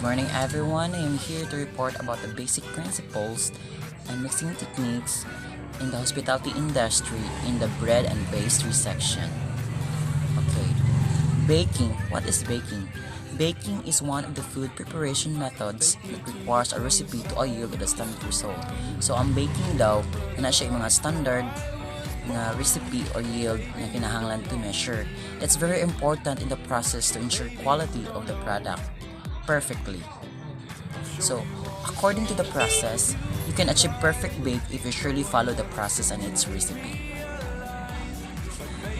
morning everyone. I am here to report about the basic principles and mixing techniques in the hospitality industry in the bread and pastry section. Okay, baking. What is baking? Baking is one of the food preparation methods that requires a recipe to yield a standard result. So ang baking daw, na siya yung mga standard na recipe or yield na kinahanglan to measure. It's very important in the process to ensure quality of the product perfectly. So, according to the process, you can achieve perfect bake if you surely follow the process and its recipe.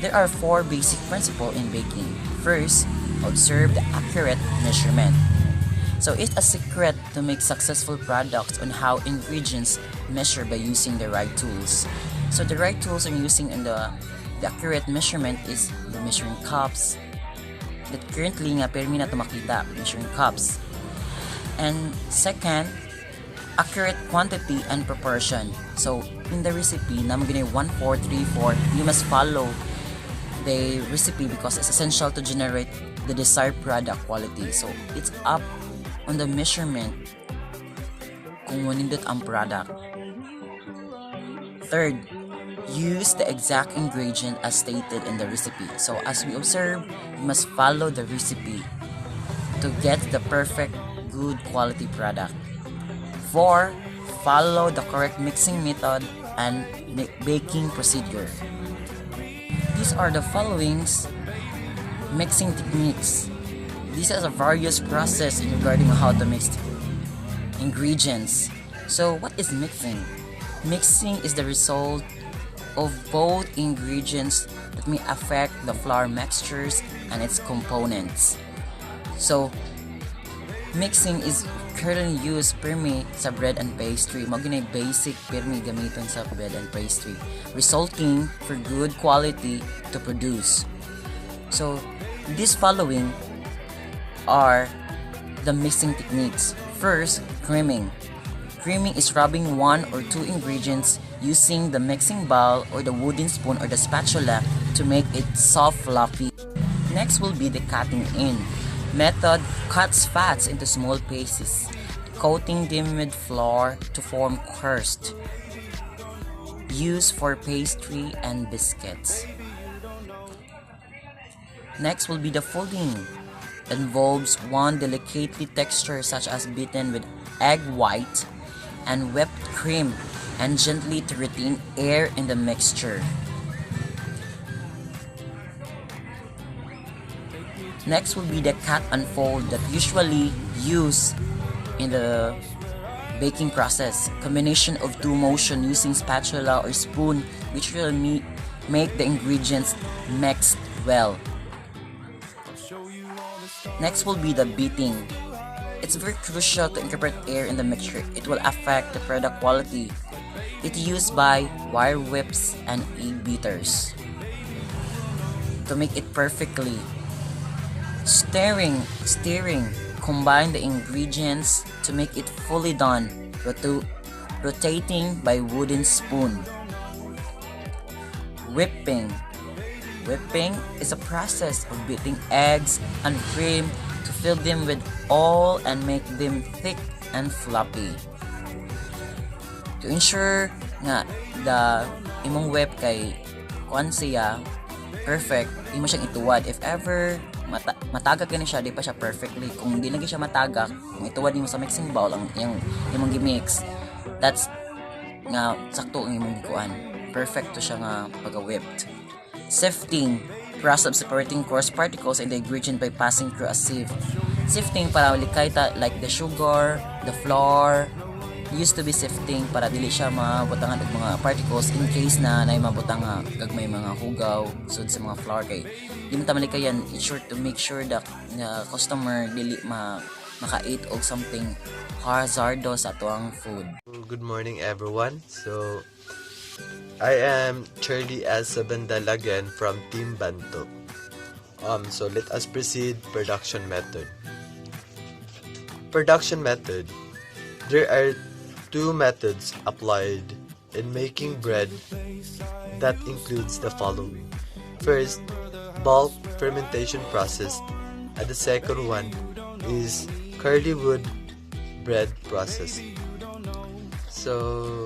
There are 4 basic principles in baking. First, observe the accurate measurement. So, it's a secret to make successful products on how ingredients measure by using the right tools. So, the right tools I'm using in the accurate measurement is the measuring cups that currently nga permi na ito makita, measuring cups. And second, accurate quantity and proportion. So, in the recipe, naman ganyan 1, 4, 3, 4, you must follow the recipe because it's essential to generate the desired product quality. So, it's up on the measurement kung manindot ang product. Third, use the exact ingredient as stated in the recipe. So, as we observe, you must follow the recipe to get the perfect, good quality product. 4. Follow the correct mixing method and baking procedure. These are the following mixing techniques. These are the various process regarding how to mix ingredients. So, what is mixing? Mixing is the result of both ingredients that may affect the flour mixtures and its components. So, mixing is currently used permi sa bread and pastry. Magunay basic permi gamiton sa bread and pastry, resulting for good quality to produce. So, these following are the mixing techniques. First, creaming. Creaming is rubbing 1 or 2 ingredients using the mixing bowl or the wooden spoon or the spatula to make it soft, fluffy. Next will be the cutting in. Method cuts fats into small pieces, coating them with flour to form crust. Used for pastry and biscuits. Next will be the folding. Involves one delicately texture such as beaten with egg white and whipped cream and gently to retain air in the mixture. Next will be the cut and fold that usually used in the baking process. Combination of 2 motion using spatula or spoon which will make the ingredients mixed well. Next will be the beating. It's very crucial to incorporate air in the mixture. It will affect the product quality. It's used by wire whips and egg beaters to make it perfectly. Stirring. Combine the ingredients to make it fully done. Rotating by wooden spoon. Whipping. Whipping is a process of beating eggs and cream to fill them with oil and make them thick and floppy. To ensure nga the imong whip kay kuan siya perfect, imo siyang ituwad. If ever matagak gani siya, di pa siya perfectly. Kung di lagi siya matagak, kung ituwad nimo sa mixing bowl ang imong gimix, that's nga sakto ang imong gikuan. Perfect to siya nga pagka-whipped. Sifting, process of separating coarse particles in the ingredient by passing through a sieve. Sifting para likay like the sugar, the flour, used to be sifting para dili siya mabutangan og mga particles in case na nay mabutanga gagmay mga hugaw sud sa mga flour kay di man ta malikayan. It's sure to make sure that customer dili maka-eat og something hazardous ato ang food. Good morning everyone. So I am Charlie S. Sabandalagan from Team Bantok. So let us proceed production method. Production method. There are 2 methods applied in making bread that includes the following. First, bulk fermentation process, and the second one is Curlywood bread process. So,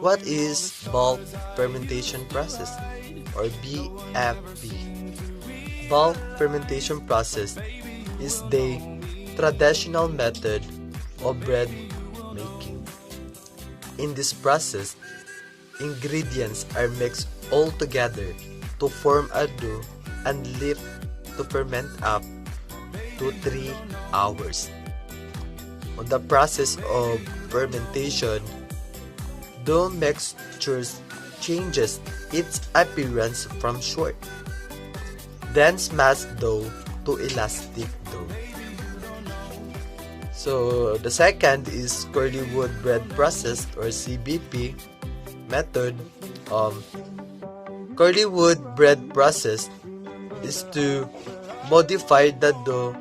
what is bulk fermentation process or BFP? Bulk fermentation process is the traditional method of bread making. In this process, ingredients are mixed all together to form a dough and left to ferment up to 3 hours. On the process of fermentation, dough mixtures changes its appearance from short, dense mass dough to elastic dough. So the second is Curlywood bread process or CBP method. Curlywood bread process is to modify the dough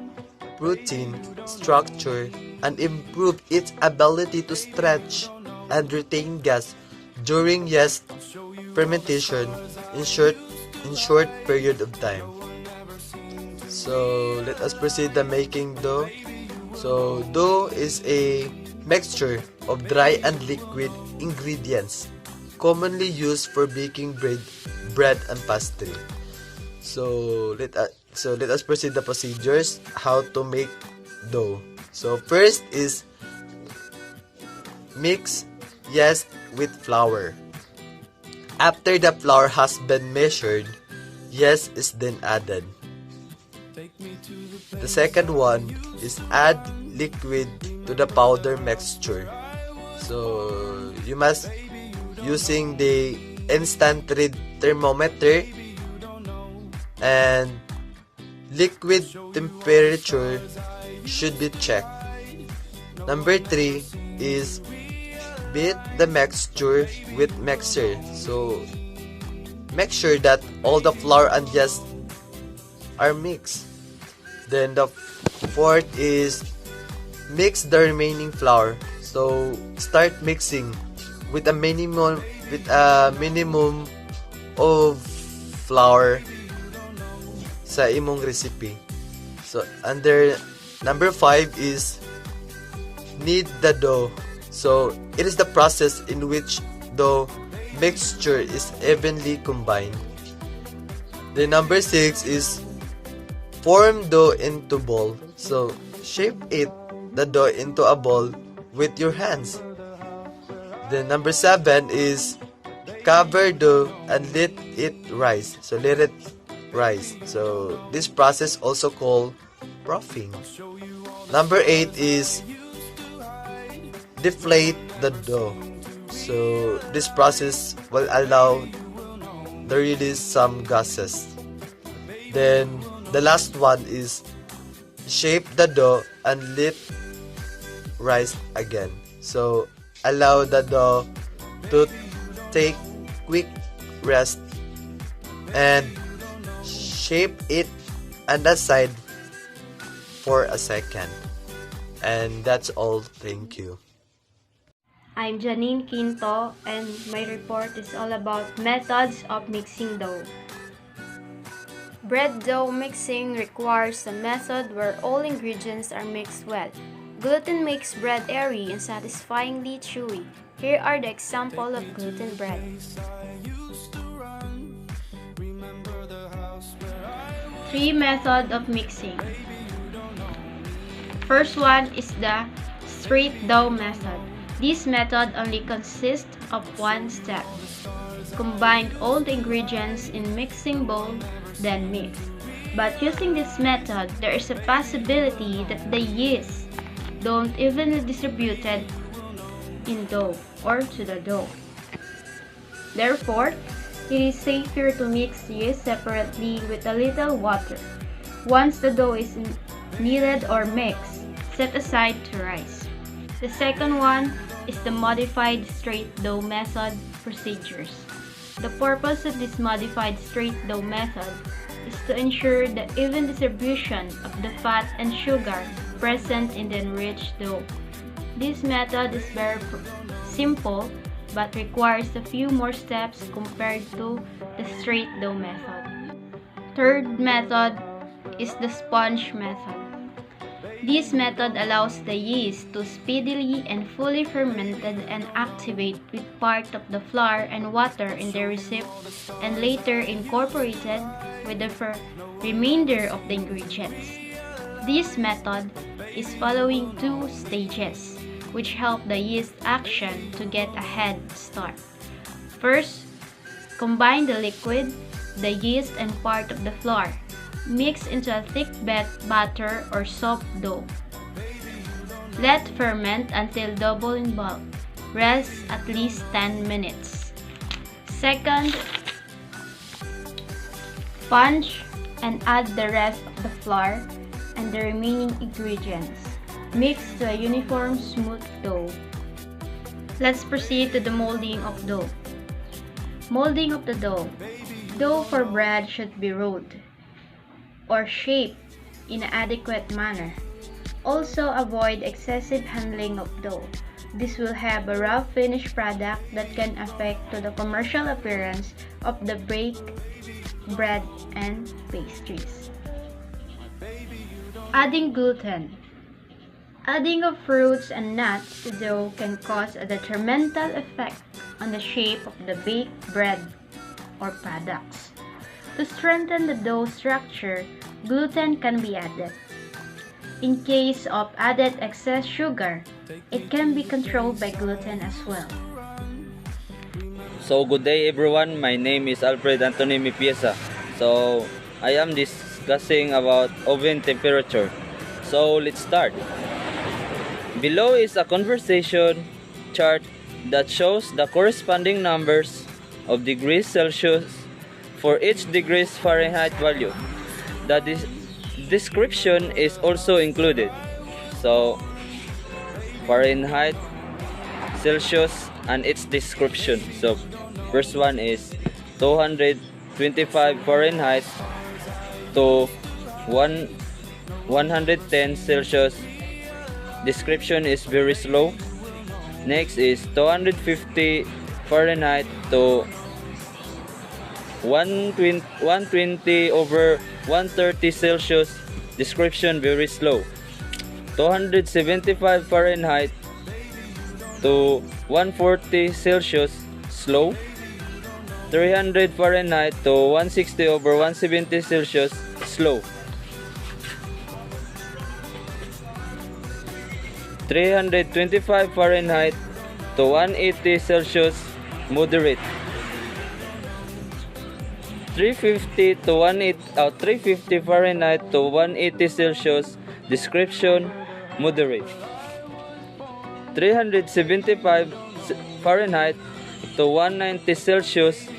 protein structure and improve its ability to stretch and retain gas during yeast fermentation in short period of time. So let us proceed the making dough. So dough is a mixture of dry and liquid ingredients commonly used for baking bread and pastry. So let us proceed the procedures how to make dough. So first is mix yeast with flour. After the flour has been measured, yeast is then added. The second one is add liquid to the powder mixture. So you must using the instant read thermometer and liquid temperature should be checked. Number 3 is beat the mixture with mixer. So make sure that all the flour and yeast are mixed. Then the fourth is mix the remaining flour. So start mixing with a minimum of flour sa imong recipe. So under number 5 is knead the dough. So it is the process in which dough mixture is evenly combined. The number 6 is form dough into ball. So shape the dough into a ball with your hands. The number 7 is cover dough and let it rise. So let it rise. So this process also called proofing. Number 8 is deflate the dough. So this process will allow the release some gases. Then the last one is shape the dough and let rise again. So allow the dough to take quick rest and shape it on the side for a second. And that's all. Thank you. I'm Janine Quinto, and my report is all about methods of mixing dough. Bread dough mixing requires a method where all ingredients are mixed well. Gluten makes bread airy and satisfyingly chewy. Here are the examples of gluten bread. Three methods of mixing. First one is the straight dough method. This method only consists of one step. Combine all the ingredients in mixing bowl, then mix. But using this method, there is a possibility that the yeast don't evenly distributed in dough or to the dough. Therefore, it is safer to mix yeast separately with a little water. Once the dough is kneaded or mixed, set aside to rise. The second one is the modified straight dough method procedures. The purpose of this modified straight dough method is to ensure the even distribution of the fat and sugar present in the enriched dough. This method is very simple but requires a few more steps compared to the straight dough method. Third method is the sponge method. This method allows the yeast to speedily and fully fermented and activate with part of the flour and water in the recipe and later incorporated with the remainder of the ingredients. This method is following two stages, which help the yeast action to get a head start. First, combine the liquid, the yeast, and part of the flour. Mix into a thick batter or soft dough. Let ferment until double in bulk. Rest at least 10 minutes. Second, punch and add the rest of the flour and the remaining ingredients. Mix to a uniform smooth dough. Let's proceed to the molding of dough. Molding of the dough. Dough for bread should be rolled or shaped in an adequate manner. Also avoid excessive handling of dough. This will have a rough finished product that can affect to the commercial appearance of the baked bread and pastries. Adding gluten. Adding of fruits and nuts to dough can cause a detrimental effect on the shape of the baked bread or products. To strengthen the dough structure, gluten can be added. In case of added excess sugar, it can be controlled by gluten as well. So good day everyone, my name is Alfred Anthony Mipiesa. So I am discussing about oven temperature. So let's start. Below is a conversation chart that shows the corresponding numbers of degrees Celsius for each degrees Fahrenheit value. The description is also included. So Fahrenheit, Celsius, and its description. So first one is 225 Fahrenheit to 110 Celsius. Description is very slow. Next is 250 Fahrenheit to 120 over 130 Celsius. Description very slow. 275 Fahrenheit to 140 Celsius, slow. 300 Fahrenheit to 160 over 170 Celsius, slow. 325 Fahrenheit to 180 Celsius, moderate. 350 Fahrenheit to 180 Celsius, description, moderate. 375 Fahrenheit to 190 Celsius,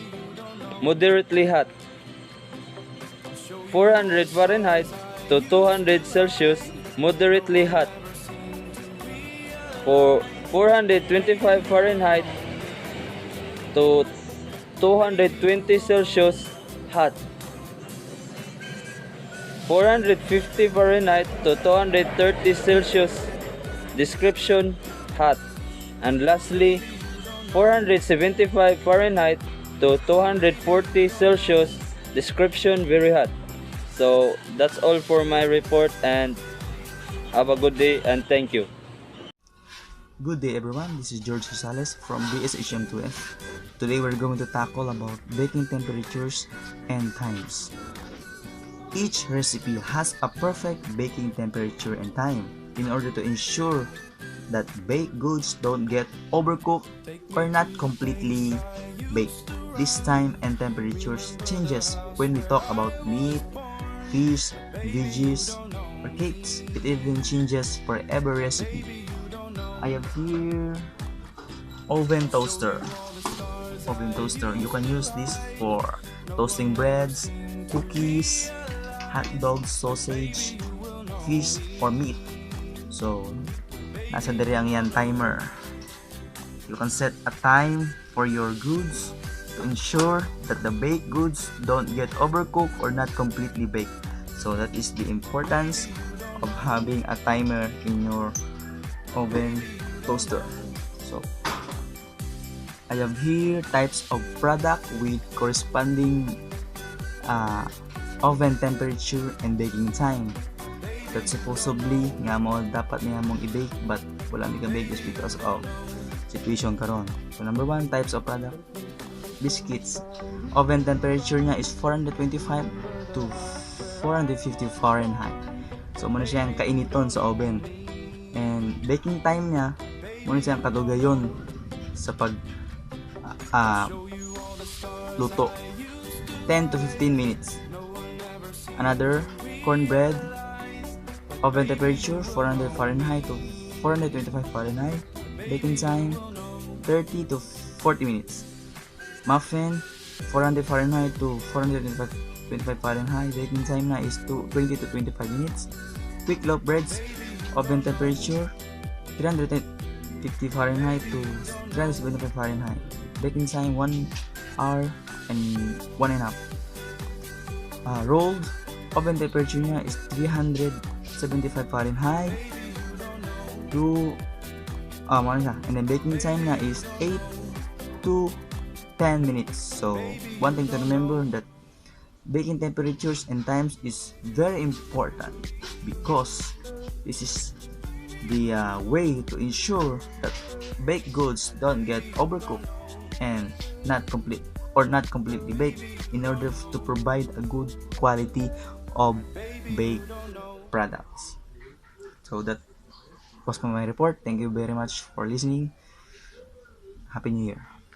moderately hot. 400 Fahrenheit to 200 Celsius, moderately hot. For 425 Fahrenheit to 220 Celsius, hot. 450 Fahrenheit to 230 Celsius, description, hot. And lastly, 475 Fahrenheit to 240 Celsius, description, very hot. So that's all for my report, and have a good day and thank you. Good day everyone, this is George Rosales from BSHM2F. Today we're going to tackle about baking temperatures and times. Each recipe has a perfect baking temperature and time in order to ensure that baked goods don't get overcooked or not completely baked. This time and temperatures changes when we talk about meat, fish, veggies, or cakes. It even changes for every recipe. I have here oven toaster. Oven toaster, you can use this for toasting breads, cookies, hot dogs, sausage, fish, or meat. So, nasa diri ang yan timer. You can set a time for your goods to ensure that the baked goods don't get overcooked or not completely baked. So that is the importance of having a timer in your oven toaster. So I have here types of product with corresponding oven temperature and baking time. that supposedly nga mo dapat niya mong i-bake but wala mi ka-bake is because of situation karon. So number 1, types of product. Biscuits. Oven temperature niya is 425 to 450 Fahrenheit. So muna siyang kainiton sa oven. And baking time niya muna siyang kadugayon sa pag luto. 10 to 15 minutes. Another, cornbread. Oven temperature 400 Fahrenheit to 425 Fahrenheit. Baking time 30 to 40 minutes. Muffin 400 Fahrenheit to 425 Fahrenheit. Baking time na is 20 to 25 minutes. Quick loaf breads, oven temperature 350 Fahrenheit to 375 Fahrenheit. Baking time 1 hour and 1.5. Rolled, oven temperature niya is 375 Fahrenheit to and then baking time na is 8 to 10 minutes. So one thing to remember that baking temperatures and times is very important because this is the way to ensure that baked goods don't get overcooked and not completely baked in order to provide a good quality of baked products. So that was my report. Thank you very much for listening. Happy New Year.